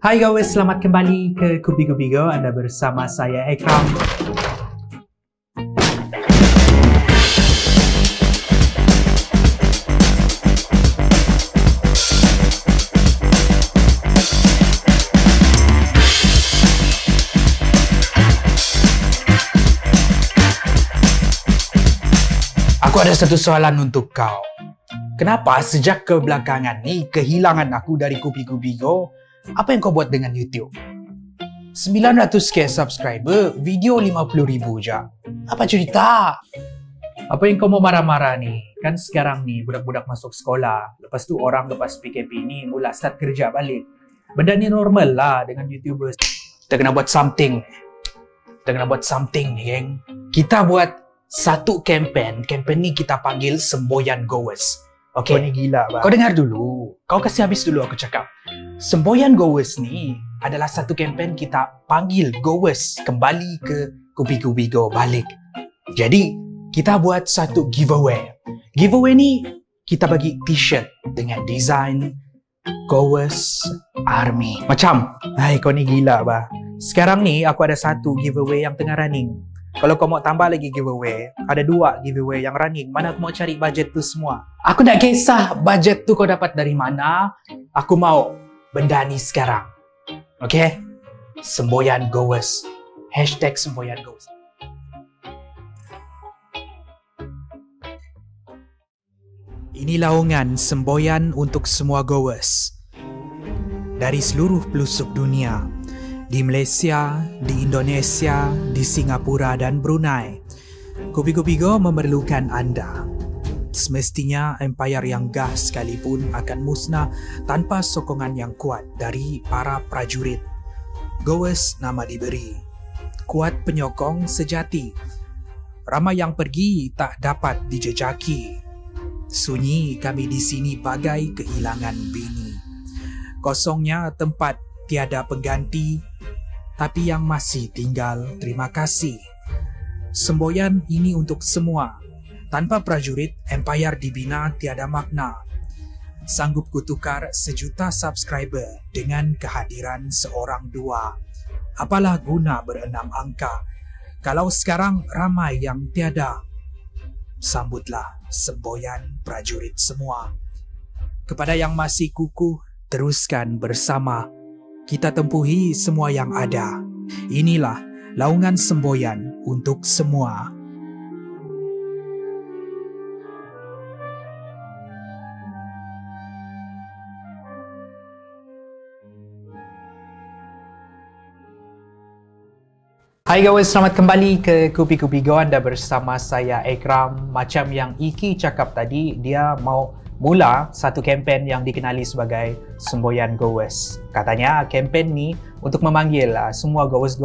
Hai guys, selamat kembali ke Kubigo. Anda bersama saya Ekram. Aku ada satu soalan untuk kau. Kenapa sejak kebelakangan ni kehilangan aku dari Kubigo? Apa yang kau buat dengan YouTube? 900k subscriber, video 50,000 je. Apa cerita? Apa yang kau mau marah-marah ni? Kan sekarang ni budak-budak masuk sekolah. Lepas tu orang lepas PKP ni mula start kerja balik. Benda ni normal lah dengan YouTubers. Kita kena buat something. Ni, geng. Kita buat satu campaign. Campaign ni kita panggil Semboyan Goers. Okay. Kau ni gila, bang. Kau dengar dulu. Kau kasih habis dulu aku cakap. Semboyan Goers ni adalah satu kempen kita panggil Goers kembali ke Kubigo balik. Jadi, kita buat satu giveaway. Giveaway ni kita bagi t-shirt dengan design Goers Army. Macam, hai kau ni gila bah. Sekarang ni aku ada satu giveaway yang tengah running. Kalau kau mau tambah lagi giveaway, ada 2 giveaway yang running. Mana aku mau cari budget tu semua? Aku tak kisah budget tu kau dapat dari mana. Aku mau benda ni sekarang. Okay? Semboyan Goers. Hashtag Semboyan Goers. Ini laungan semboyan untuk semua Goers. Dari seluruh pelosok dunia. Di Malaysia, di Indonesia, di Singapura dan Brunei. Kubigo memerlukan anda. Semestinya empayar yang gah sekalipun akan musnah tanpa sokongan yang kuat dari para prajurit. Goers nama diberi. Kuat penyokong sejati. Ramai yang pergi tak dapat dijejaki. Sunyi kami di sini bagai kehilangan bini. Kosongnya tempat tiada pengganti. Tapi yang masih tinggal, terima kasih. Semboyan ini untuk semua. Tanpa prajurit, empayar dibina tiada makna. Sanggup kutukar 1 juta subscriber dengan kehadiran seorang dua. Apalah guna berenam angka, kalau sekarang ramai yang tiada. Sambutlah semboyan prajurit semua. Kepada yang masih kukuh, teruskan bersama. Kita tempuhi semua yang ada. Inilah laungan semboyan untuk semua. Hai guys, selamat kembali ke Kubigo. Anda bersama saya Ekram. Macam yang Iki cakap tadi, dia mau mula satu kempen yang dikenali sebagai Semboyan Goers. Katanya kempen ni untuk memanggil semua Goers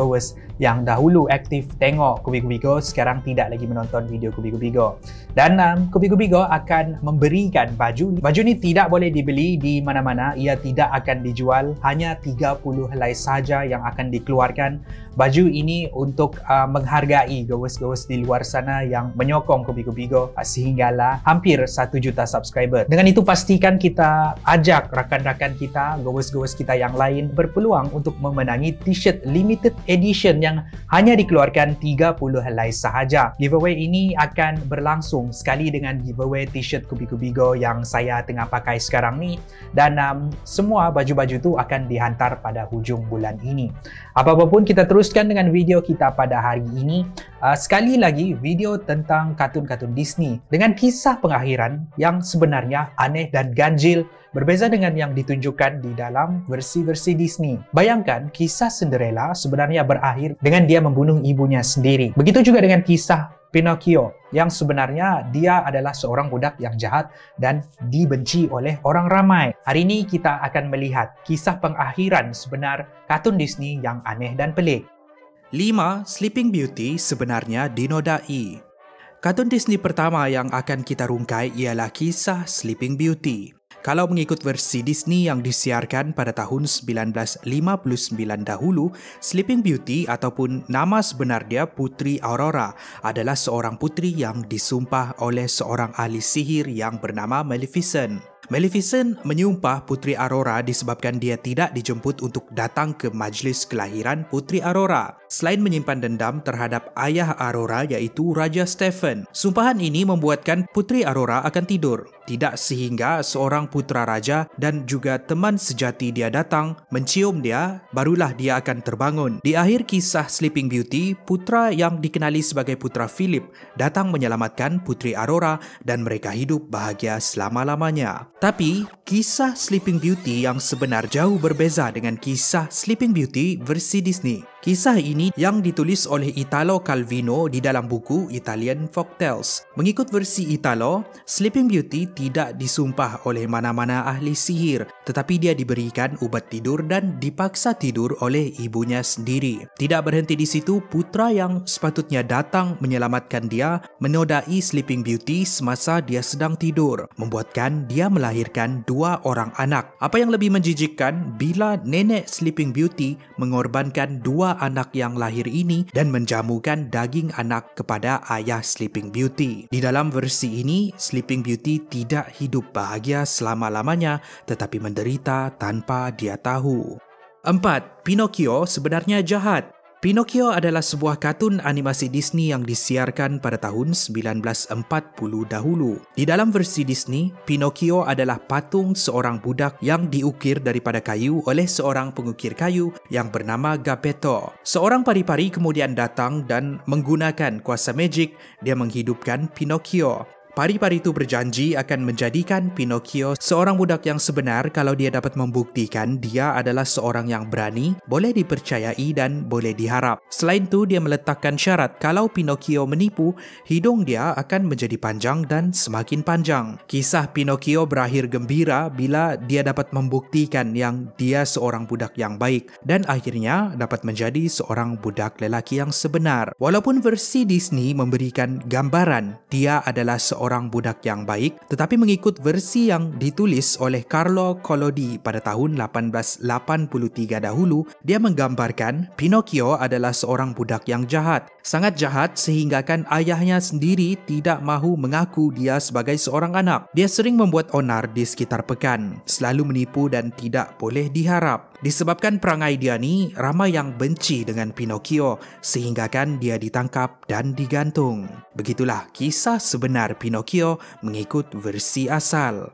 yang dahulu aktif tengok Kubigo sekarang tidak lagi menonton video Kubigo. Dan Kubigo akan memberikan baju. Baju ni tidak boleh dibeli di mana-mana. Ia tidak akan dijual. Hanya 30 helai saja yang akan dikeluarkan. Baju ini untuk menghargai Goers di luar sana yang menyokong Kubigo sehinggalah hampir 1 juta subscriber. Dengan itu pastikan kita ajak rakan-rakan kita, Goers kita yang lain berpeluang untuk memenangi t-shirt limited edition yang hanya dikeluarkan 30 helai sahaja. Giveaway ini akan berlangsung sekali dengan giveaway t-shirt Kubigo yang saya tengah pakai sekarang ni, dan semua baju-baju tu akan dihantar pada hujung bulan ini. Apa-apa pun kita teruskan dengan video kita pada hari ini. Sekali lagi video tentang kartun-kartun Disney dengan kisah pengakhiran yang sebenarnya aneh dan ganjil, berbeza dengan yang ditunjukkan di dalam versi-versi Disney. Bayangkan kisah Cinderella sebenarnya berakhir dengan dia membunuh ibunya sendiri. Begitu juga dengan kisah Pinocchio yang sebenarnya dia adalah seorang budak yang jahat dan dibenci oleh orang ramai. Hari ini kita akan melihat kisah pengakhiran sebenar kartun Disney yang aneh dan pelik. 5. Sleeping Beauty sebenarnya dinodai. Kartun Disney pertama yang akan kita rungkai ialah kisah Sleeping Beauty. Kalau mengikut versi Disney yang disiarkan pada tahun 1959 dahulu, Sleeping Beauty ataupun nama sebenar dia Putri Aurora adalah seorang putri yang disumpah oleh seorang ahli sihir yang bernama Maleficent. Maleficent menyumpah Puteri Aurora disebabkan dia tidak dijemput untuk datang ke majlis kelahiran Puteri Aurora. Selain menyimpan dendam terhadap ayah Aurora iaitu Raja Stephen, sumpahan ini membuatkan Puteri Aurora akan tidur. Tidak sehingga seorang putera raja dan juga teman sejati dia datang, mencium dia, barulah dia akan terbangun. Di akhir kisah Sleeping Beauty, putera yang dikenali sebagai Putera Philip datang menyelamatkan Puteri Aurora dan mereka hidup bahagia selama-lamanya. Tapi, kisah Sleeping Beauty yang sebenar jauh berbeza dengan kisah Sleeping Beauty versi Disney. Kisah ini yang ditulis oleh Italo Calvino di dalam buku Italian Folktales. Mengikut versi Italo, Sleeping Beauty tidak disumpah oleh mana-mana ahli sihir, tetapi dia diberikan ubat tidur dan dipaksa tidur oleh ibunya sendiri. Tidak berhenti di situ, putera yang sepatutnya datang menyelamatkan dia menodai Sleeping Beauty semasa dia sedang tidur, membuatkan dia melahirkan 2 orang anak. Apa yang lebih menjijikkan bila nenek Sleeping Beauty mengorbankan 2 anak yang lahir ini dan menjamukan daging anak kepada ayah Sleeping Beauty. Di dalam versi ini, Sleeping Beauty tidak hidup bahagia selama-lamanya tetapi menderita tanpa dia tahu. 4. Pinocchio sebenarnya jahat. Pinocchio adalah sebuah kartun animasi Disney yang disiarkan pada tahun 1940 dahulu. Di dalam versi Disney, Pinocchio adalah patung seorang budak yang diukir daripada kayu oleh seorang pengukir kayu yang bernama Geppetto. Seorang pari-pari kemudian datang dan menggunakan kuasa magic, dia menghidupkan Pinocchio. Pari-pari itu berjanji akan menjadikan Pinocchio seorang budak yang sebenar kalau dia dapat membuktikan dia adalah seorang yang berani, boleh dipercayai dan boleh diharap. Selain itu, dia meletakkan syarat kalau Pinocchio menipu, hidung dia akan menjadi panjang dan semakin panjang. Kisah Pinocchio berakhir gembira bila dia dapat membuktikan yang dia seorang budak yang baik dan akhirnya dapat menjadi seorang budak lelaki yang sebenar. Walaupun versi Disney memberikan gambaran dia adalah seorang budak yang baik, tetapi mengikut versi yang ditulis oleh Carlo Collodi pada tahun 1883 dahulu, dia menggambarkan Pinocchio adalah seorang budak yang jahat. Sangat jahat sehinggakan ayahnya sendiri tidak mahu mengaku dia sebagai seorang anak. Dia sering membuat onar di sekitar pekan, selalu menipu dan tidak boleh diharap. Disebabkan perangai dia ni, ramai yang benci dengan Pinocchio sehinggakan dia ditangkap dan digantung. Begitulah kisah sebenar Pinocchio mengikut versi asal.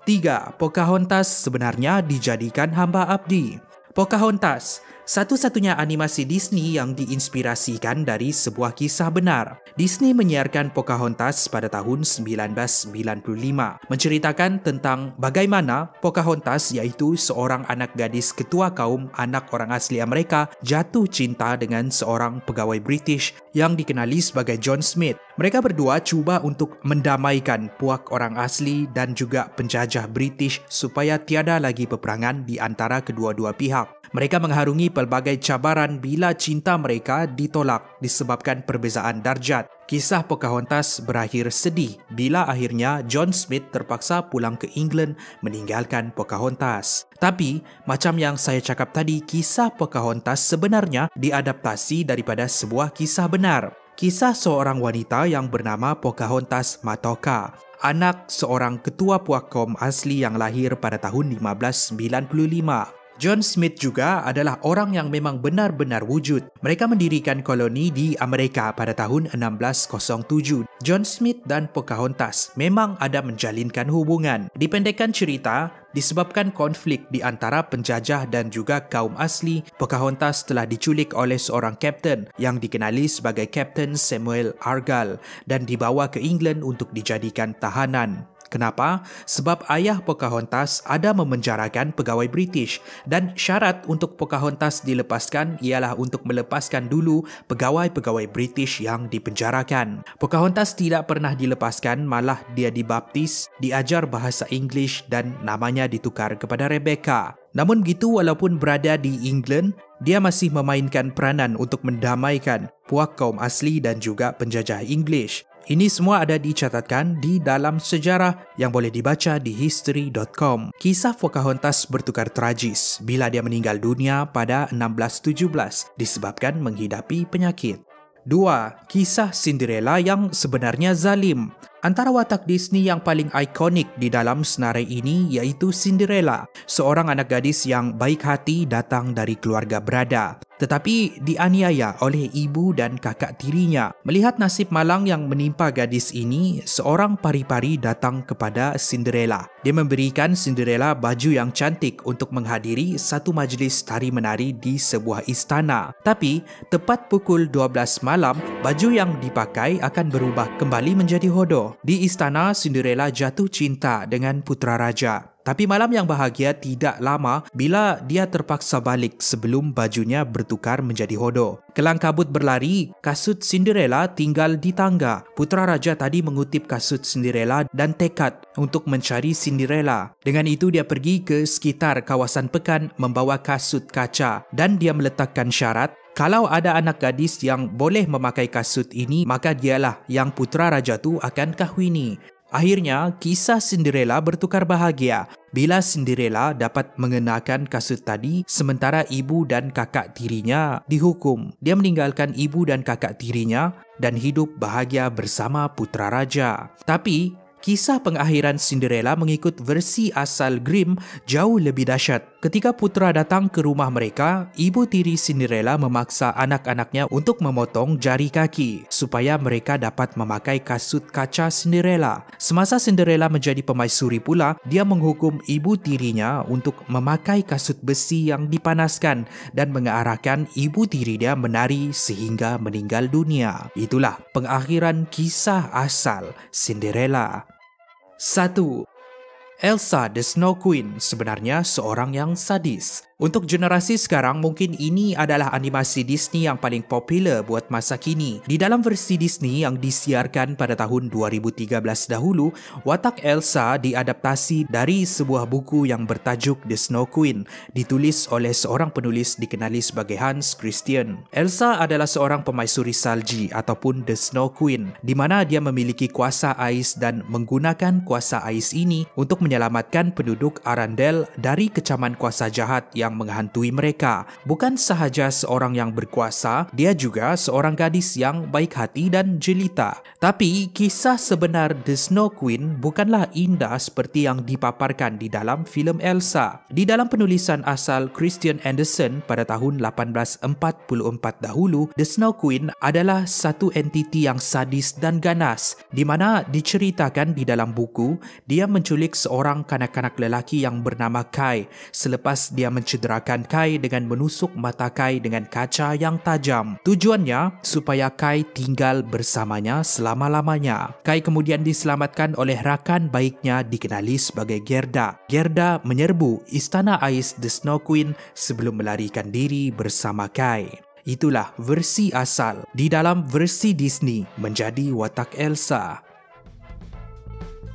3. Pocahontas sebenarnya dijadikan hamba abdi. Pocahontas, satu-satunya animasi Disney yang diinspirasikan dari sebuah kisah benar. Disney menyiarkan Pocahontas pada tahun 1995, menceritakan tentang bagaimana Pocahontas iaitu seorang anak gadis ketua kaum anak orang asli Amerika jatuh cinta dengan seorang pegawai British yang dikenali sebagai John Smith. Mereka berdua cuba untuk mendamaikan puak orang asli dan juga penjajah British supaya tiada lagi peperangan di antara kedua-dua pihak. Mereka mengharungi pelbagai cabaran bila cinta mereka ditolak disebabkan perbezaan darjat. Kisah Pocahontas berakhir sedih bila akhirnya John Smith terpaksa pulang ke England meninggalkan Pocahontas. Tapi, macam yang saya cakap tadi, kisah Pocahontas sebenarnya diadaptasi daripada sebuah kisah benar. Kisah seorang wanita yang bernama Pocahontas Matoka, anak seorang ketua puak kaum asli yang lahir pada tahun 1595. John Smith juga adalah orang yang memang benar-benar wujud. Mereka mendirikan koloni di Amerika pada tahun 1607. John Smith dan Pocahontas memang ada menjalinkan hubungan. Dipendekkan cerita, disebabkan konflik di antara penjajah dan juga kaum asli, Pocahontas telah diculik oleh seorang kapten yang dikenali sebagai Kapten Samuel Argall dan dibawa ke England untuk dijadikan tahanan. Kenapa? Sebab ayah Pocahontas ada memenjarakan pegawai British dan syarat untuk Pocahontas dilepaskan ialah untuk melepaskan dulu pegawai-pegawai British yang dipenjarakan. Pocahontas tidak pernah dilepaskan, malah dia dibaptis, diajar bahasa English dan namanya ditukar kepada Rebecca. Namun begitu, walaupun berada di England, dia masih memainkan peranan untuk mendamaikan puak kaum asli dan juga penjajah English. Ini semua ada dicatatkan di dalam sejarah yang boleh dibaca di history.com. Kisah Pocahontas bertukar tragis bila dia meninggal dunia pada 1617 disebabkan menghidapi penyakit. 2. Kisah Cinderella yang sebenarnya zalim. Antara watak Disney yang paling ikonik di dalam senarai ini iaitu Cinderella, seorang anak gadis yang baik hati datang dari keluarga berada, tetapi dianiaya oleh ibu dan kakak tirinya. Melihat nasib malang yang menimpa gadis ini, seorang pari-pari datang kepada Cinderella. Dia memberikan Cinderella baju yang cantik untuk menghadiri satu majlis tari-menari di sebuah istana. Tapi, tepat pukul 12 malam, baju yang dipakai akan berubah kembali menjadi hodoh. Di istana, Cinderella jatuh cinta dengan putra raja. Tapi malam yang bahagia tidak lama bila dia terpaksa balik sebelum bajunya bertukar menjadi hodoh. Kelang kabut berlari, kasut Cinderella tinggal di tangga. Putra raja tadi mengutip kasut Cinderella dan tekad untuk mencari Cinderella. Dengan itu dia pergi ke sekitar kawasan pekan membawa kasut kaca dan dia meletakkan syarat, kalau ada anak gadis yang boleh memakai kasut ini, maka dialah yang putra raja tu akan kahwini. Akhirnya, kisah Cinderella bertukar bahagia bila Cinderella dapat mengenakan kasut tadi sementara ibu dan kakak tirinya dihukum. Dia meninggalkan ibu dan kakak tirinya dan hidup bahagia bersama putra raja. Tapi, kisah pengakhiran Cinderella mengikut versi asal Grimm jauh lebih dahsyat. Ketika putra datang ke rumah mereka, ibu tiri Cinderella memaksa anak-anaknya untuk memotong jari kaki supaya mereka dapat memakai kasut kaca Cinderella. Semasa Cinderella menjadi pemaisuri pula, dia menghukum ibu tirinya untuk memakai kasut besi yang dipanaskan dan mengarahkan ibu tiri dia menari sehingga meninggal dunia. Itulah pengakhiran kisah asal Cinderella. 1. Elsa the Snow Queen sebenarnya seorang yang sadis. Untuk generasi sekarang, mungkin ini adalah animasi Disney yang paling popular buat masa kini. Di dalam versi Disney yang disiarkan pada tahun 2013 dahulu, watak Elsa diadaptasi dari sebuah buku yang bertajuk The Snow Queen, ditulis oleh seorang penulis dikenali sebagai Hans Christian. Elsa adalah seorang pemaisuri salji ataupun The Snow Queen, di mana dia memiliki kuasa ais dan menggunakan kuasa ais ini untuk menyelamatkan penduduk Arendelle dari kecaman kuasa jahat yang menghantui mereka. Bukan sahaja seorang yang berkuasa, dia juga seorang gadis yang baik hati dan jelita. Tapi, kisah sebenar The Snow Queen bukanlah indah seperti yang dipaparkan di dalam filem Elsa. Di dalam penulisan asal Christian Andersen pada tahun 1844 dahulu, The Snow Queen adalah satu entiti yang sadis dan ganas, di mana diceritakan di dalam buku, dia menculik seorang kanak-kanak lelaki yang bernama Kai selepas dia mencederakan Kai dengan menusuk mata Kai dengan kaca yang tajam. Tujuannya supaya Kai tinggal bersamanya selama-lamanya. Kai kemudian diselamatkan oleh rakan baiknya dikenali sebagai Gerda. Gerda menyerbu istana ais The Snow Queen sebelum melarikan diri bersama Kai. Itulah versi asal. Di dalam versi Disney menjadi watak Elsa.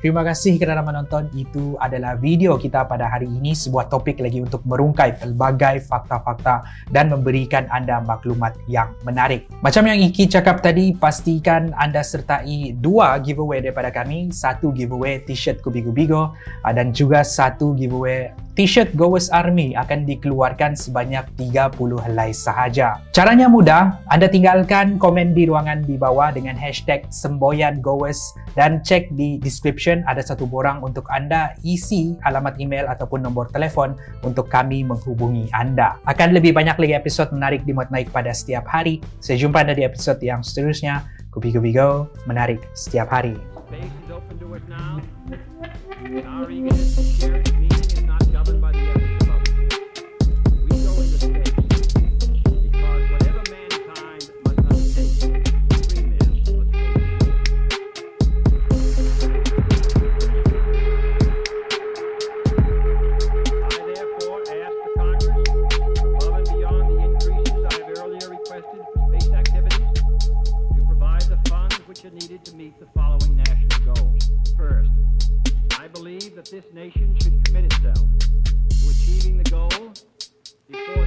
Terima kasih kerana menonton. Itu adalah video kita pada hari ini. Sebuah topik lagi untuk merungkai pelbagai fakta-fakta dan memberikan anda maklumat yang menarik. Macam yang Iki cakap tadi, pastikan anda sertai 2 giveaway daripada kami. 1 giveaway t-shirt Kubi-Kubigo dan juga 1 giveaway t-shirt Gowers Army akan dikeluarkan sebanyak 30 helai sahaja. Caranya mudah. Anda tinggalkan komen di ruangan di bawah dengan hashtag #SemboyanGowers dan cek di description. Ada satu borang untuk anda isi alamat email ataupun nombor telefon untuk kami menghubungi anda. Akan lebih banyak lagi episod menarik dimuat naik pada setiap hari. Saya jumpa anda di episod yang seterusnya. Kubi-Kubigo, menarik setiap hari. This nation should commit itself to achieving the goal before